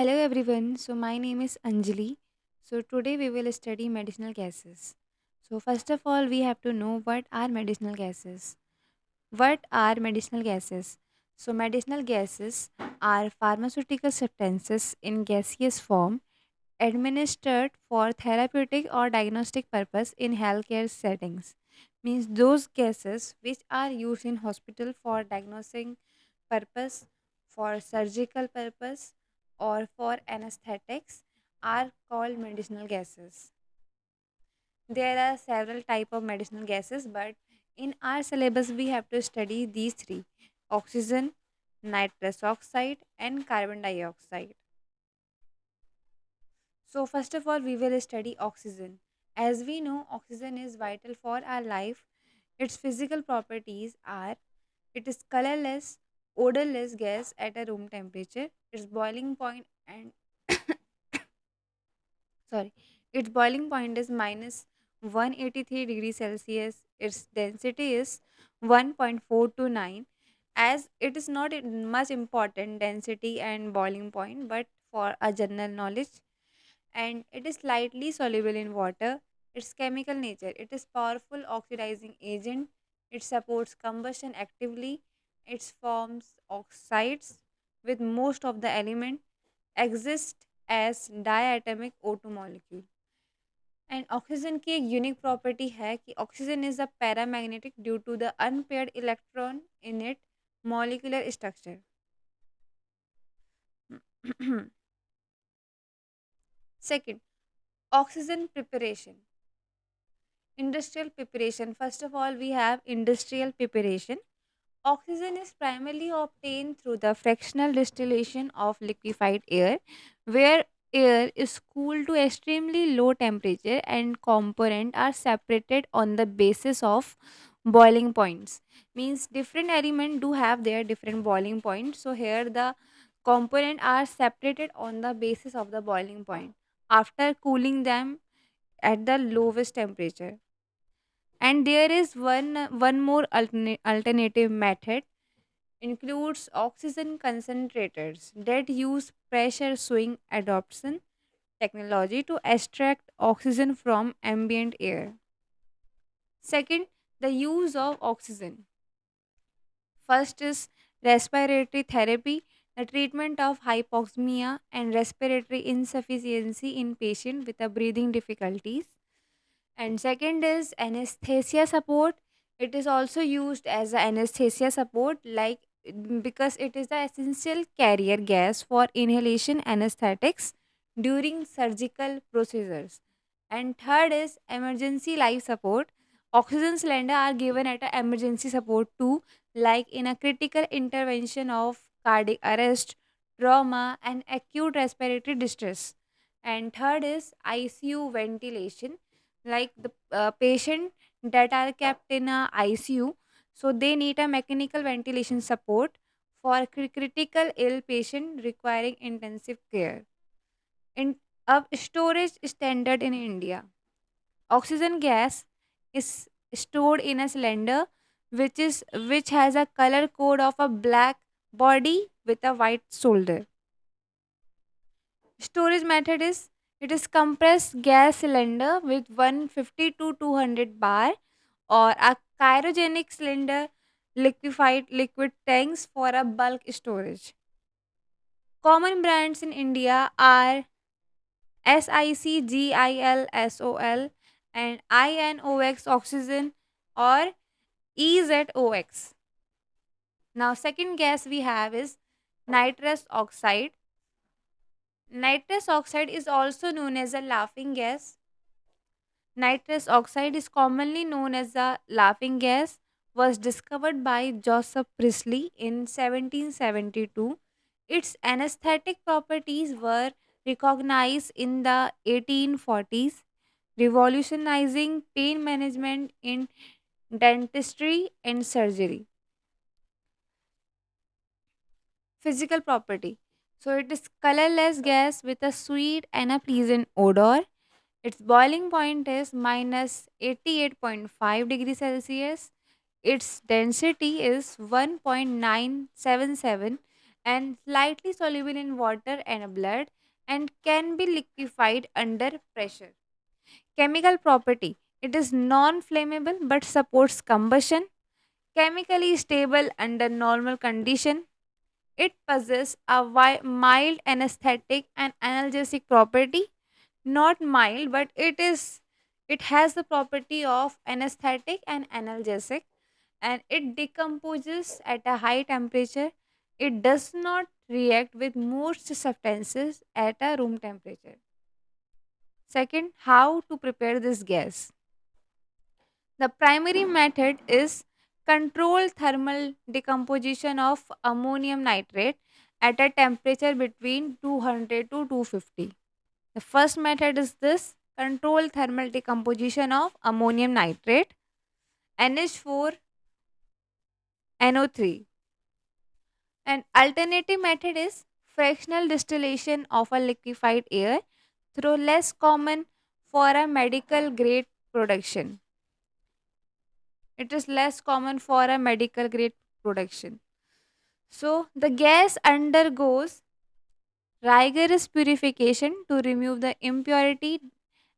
Hello everyone. So my name is Anjali. So today we will study medicinal gases. So first of all we have to know what are medicinal gases. What are medicinal gases? So medicinal gases are pharmaceutical substances in gaseous form administered for therapeutic or diagnostic purpose in healthcare settings. Means those gases which are used in hospital for diagnosing purpose, for surgical purpose, or for anesthetics are called medicinal gases. There are several type of medicinal gases, but in our syllabus we have to study these three: oxygen, nitrous oxide, and carbon dioxide. So first of all, we will study oxygen. As we know, oxygen is vital for our life. Its physical properties are: it is colorless, odorless gas at a room temperature. Its boiling point and sorry, its boiling point is minus 183 degrees Celsius. Its density is 1.429. As it is not much important density and boiling point, but for a general knowledge, and it is slightly soluble in water. Its chemical nature: it is powerful oxidizing agent. It supports combustion actively. It forms oxides with most of the element exist as diatomic O2 molecule. And oxygen की एक unique property है कि oxygen is a paramagnetic due to the unpaired electron in it molecular structure. Second, oxygen preparation. Industrial preparation. First of all, we have industrial preparation. Oxygen is primarily obtained through the fractional distillation of liquefied air, where air is cooled to extremely low temperature and components are separated on the basis of boiling points. Means different elements do have their different boiling points. So here the components are separated on the basis of the boiling point after cooling them at the lowest temperature. And there is one more alternative method includes oxygen concentrators that use pressure swing adsorption technology to extract oxygen from ambient air. Second, the use of oxygen. First is respiratory therapy, the treatment of hypoxemia and respiratory insufficiency in patients with a breathing difficulties. And second is anesthesia support. It is also used as a anesthesia support, like because it is the essential carrier gas for inhalation anesthetics during surgical procedures. And third is emergency life support. Oxygen cylinder are given at a emergency support too, like in a critical intervention of cardiac arrest, trauma, and acute respiratory distress. And third is ICU ventilation, like the patient that are kept in a ICU, so they need a mechanical ventilation support for critical ill patient requiring intensive care. In a storage standard in India, oxygen gas is stored in a cylinder which has a color code of a black body with a white shoulder. Storage method is: it is compressed gas cylinder with 150 to 200 bar, or a cryogenic cylinder liquefied liquid tanks for a bulk storage. Common brands in India are SICGILSOL and INOX oxygen or EZOX. Now second gas we have is nitrous oxide. Nitrous oxide is also known as a laughing gas. Nitrous oxide is commonly known as the laughing gas, was discovered by Joseph Priestley in 1772. Its anesthetic properties were recognized in the 1840s, revolutionizing pain management in dentistry and surgery. Physical property. So it is colorless gas with a sweet and a pleasant odor. Its boiling point is minus 88.5 degrees Celsius. Its density is 1.977, and slightly soluble in water and blood and can be liquefied under pressure. Chemical property, it is non flammable but supports combustion, chemically stable under normal condition. It possesses a mild anesthetic and analgesic property. Not mild, but it has the property of anesthetic and analgesic, and it decomposes at a high temperature. It does not react with most substances at a room temperature. Second, how to prepare this gas. The primary method is controlled thermal decomposition of ammonium nitrate at a temperature between 200 to 250. The first method is this controlled thermal decomposition of ammonium nitrate NH4 NO3. An alternative method is fractional distillation of a liquefied air, though less common for a medical grade production. It is less common for a medical grade production. So the gas undergoes rigorous purification to remove the impurity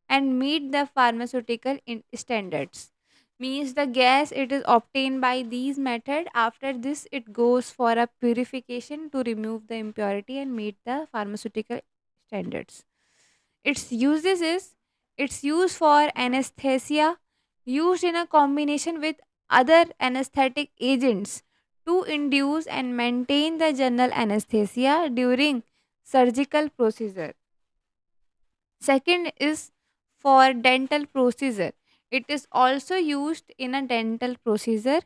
and meet the pharmaceutical standards. Means the gas it is obtained by these method. After this, it goes for a purification to remove the impurity and meet the pharmaceutical standards. Its uses is its use for anesthesia, used in a combination with other anesthetic agents to induce and maintain the general anesthesia during surgical procedure. Second is for dental procedure. It is also used in a dental procedure,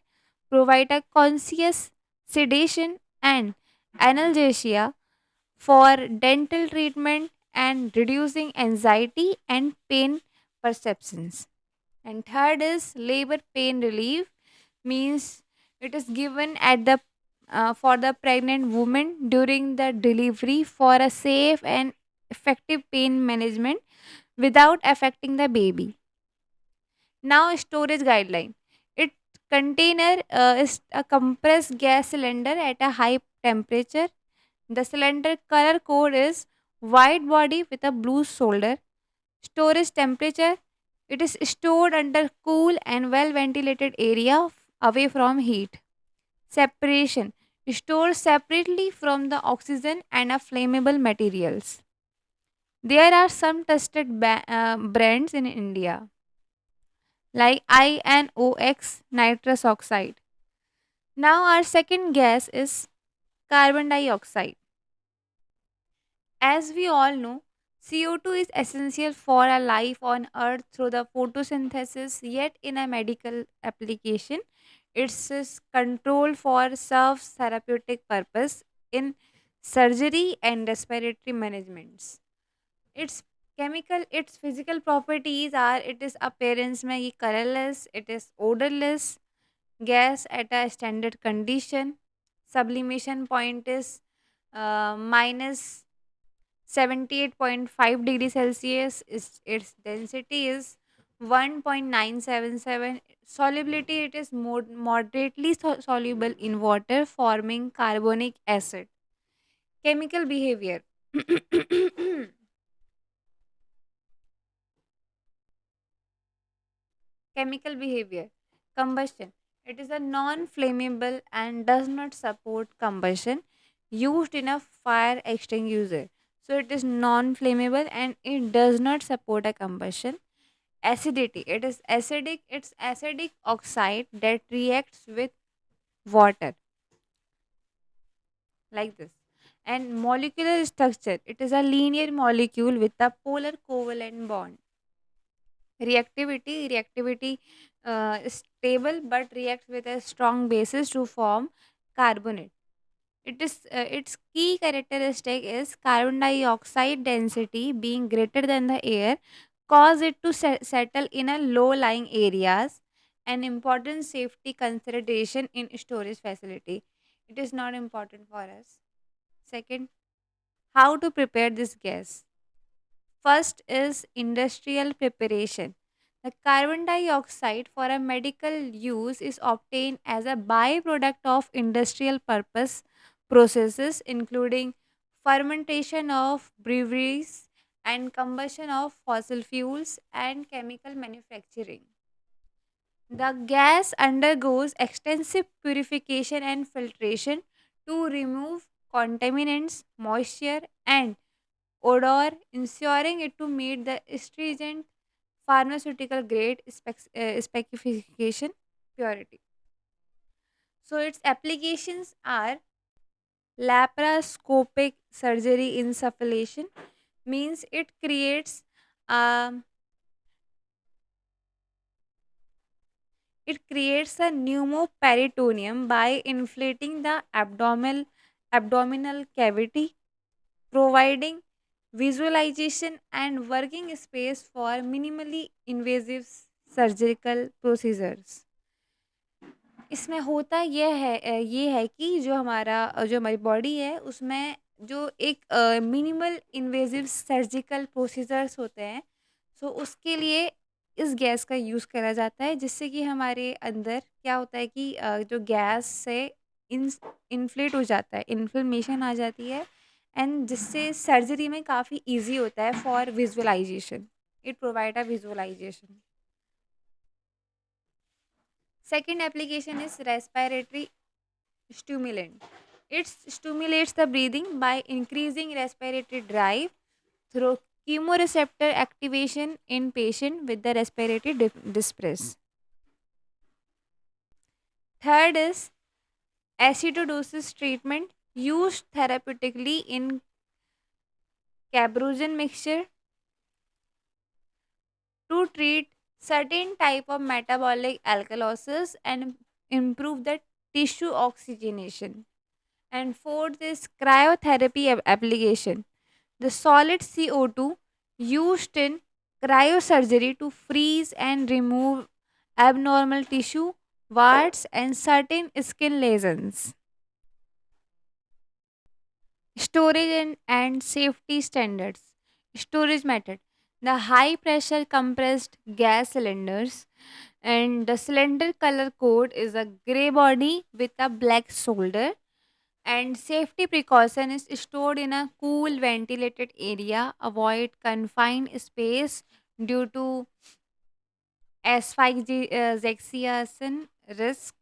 provide a conscious sedation and analgesia for dental treatment and reducing anxiety and pain perceptions. And third is labor pain relief, means it is given at the for the pregnant woman during the delivery for a safe and effective pain management without affecting the baby. Now, storage guideline. It container is a compressed gas cylinder at a high temperature. The cylinder color code is white body with a blue shoulder. Storage temperature. It is stored under cool and well ventilated area away from heat. Separation. Stored separately from the oxygen and a flammable materials. There are some tested brands in India like INOX nitrous oxide. Now, our second gas is carbon dioxide. As we all know, CO2 is essential for our life on Earth through the photosynthesis, yet, in a medical application, it is controlled for serves therapeutic purpose in surgery and respiratory managements. Its its physical properties are it is appearance में ये colorless, it is odorless, gas at a standard condition, sublimation point is minus 78.5 degrees Celsius, is its density is 1.977, solubility it is moderately soluble in water forming carbonic acid. Chemical behavior. Chemical behavior. Combustion. It is a non flammable and does not support combustion used in a fire extinguisher. So it is non flammable and it does not support a combustion. Acidity. It is acidic. It's acidic oxide that reacts with water like this. And molecular structure. It is a linear molecule with a polar covalent bond. Reactivity is stable but reacts with a strong basis to form carbonate. Its key characteristic is carbon dioxide density being greater than the air cause it to settle in a low lying areas, an important safety consideration in storage facility. It is not important for us. Second, how to prepare this gas. First is industrial preparation. The carbon dioxide for a medical use is obtained as a byproduct of industrial purpose processes, including fermentation of breweries and combustion of fossil fuels and chemical manufacturing. The gas undergoes extensive purification and filtration to remove contaminants, moisture, and odor, ensuring it to meet the stringent pharmaceutical grade specification purity. So its applications are laparoscopic surgery insufflation, means um, it creates a pneumoperitoneum by inflating the abdominal cavity, providing visualization and working space for minimally invasive surgical procedures. इसमें होता ये है कि जो हमारी body है उसमें जो एक मिनिमल इन्वेजिव सर्जिकल प्रोसीजर्स होते हैं, सो उसके लिए इस गैस का यूज़ करा जाता है, जिससे कि हमारे अंदर क्या होता है कि जो गैस से इन्फ्लेट हो जाता है, इन्फ्लेमेशन आ जाती है, एंड जिससे सर्जरी में काफ़ी इजी होता है for visualisation. It provide a visualisation. Second application is respiratory stimulant. It stimulates the breathing by increasing respiratory drive through chemoreceptor activation in patient with the respiratory distress. Third is acidosis treatment used therapeutically in cabrogen mixture to treat certain type of metabolic alkalosis and improve the tissue oxygenation. And fourth is cryotherapy application. The solid CO2 used in cryosurgery to freeze and remove abnormal tissue, warts, and certain skin lesions. Storage and safety standards. Storage method. The high pressure compressed gas cylinders, and the cylinder color code is a gray body with a black solder, and safety precaution is stored in a cool ventilated area, avoid confined space due to asphyxiation risk,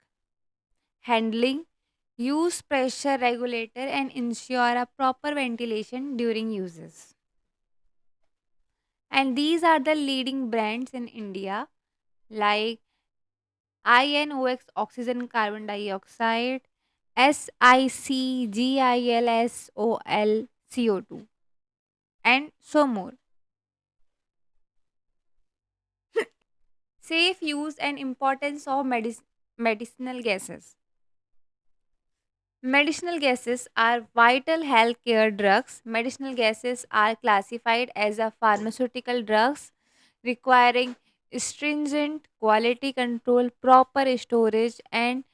handling, use pressure regulator and ensure a proper ventilation during uses. And these are the leading brands in India, like INOX oxygen carbon dioxide, SICGILSOL CO2, and so more. Safe use and importance of medicinal gases. Medicinal gases are vital healthcare drugs. Medicinal gases are classified as a pharmaceutical drugs requiring stringent quality control, proper storage, and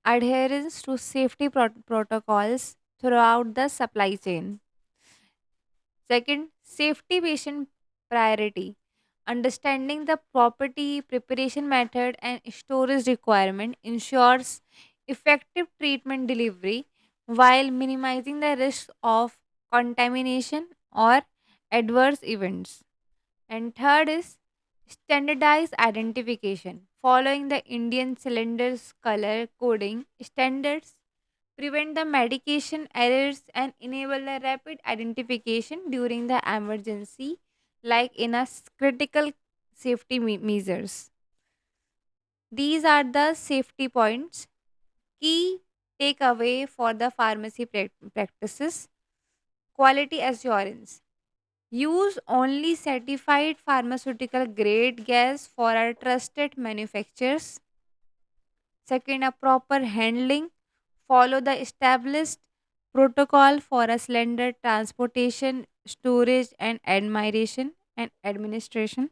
adherence to safety protocols throughout the supply chain. Second, safety patient priority. Understanding the property, preparation method, and storage requirement ensures effective treatment delivery while minimizing the risk of contamination or adverse events. And third is standardized identification. Following the Indian cylinders color coding standards prevent the medication errors and enable the rapid identification during the emergency, like in a critical safety measures. These are the safety points. Key takeaway for the pharmacy practices: quality assurance. Use only certified pharmaceutical grade gas for our trusted manufacturers. Second, a proper handling. Follow the established protocol for a cylinder transportation, storage, and admiration and administration.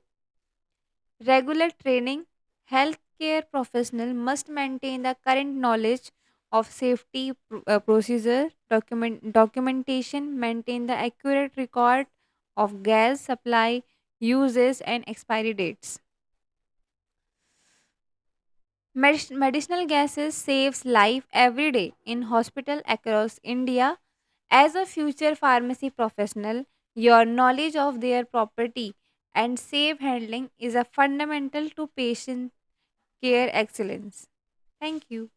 Regular training. Healthcare professional must maintain the current knowledge of safety procedure, documentation, maintain the accurate record of gas supply, uses, and expiry dates. Medicinal gases saves life every day in hospital across India. As a future pharmacy professional, your knowledge of their property and safe handling is a fundamental to patient care excellence. Thank you.